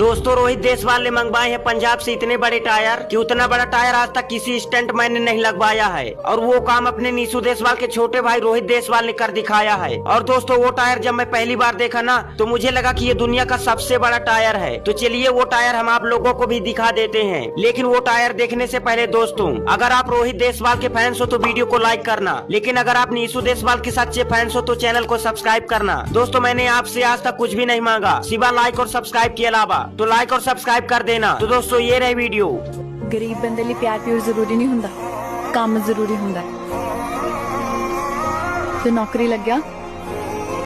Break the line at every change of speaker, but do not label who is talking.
दोस्तों रोहित देसवाल ने मंगवाए हैं पंजाब से इतने बड़े टायर कि उतना बड़ा टायर आज तक किसी स्टंट मैन ने नहीं लगवाया है, और वो काम अपने नीशू देसवाल के छोटे भाई रोहित देसवाल ने कर दिखाया है। और दोस्तों वो टायर जब मैं पहली बार देखा ना तो मुझे लगा कि ये दुनिया का सबसे बड़ा टायर है। तो चलिए वो टायर हम आप लोगों को भी दिखा देते हैं। लेकिन वो टायर देखने से पहले दोस्तों, अगर आप रोहित देसवाल के फैंस हो तो वीडियो को लाइक करना, लेकिन अगर आप नीशू देसवाल के सच्चे फैंस हो तो चैनल को सब्सक्राइब करना। दोस्तों मैंने आपसे आज तक कुछ भी नहीं मांगा सिवा लाइक और सब्सक्राइब के अलावा, तो लाइक और सब्सक्राइब कर देना। तो दोस्तों ये रही वीडियो।
गरीब बंदे लिए प्यार प्यूर जरूरी नहीं हुंदा, काम जरूरी हुंदा। ते नौकरी लग गया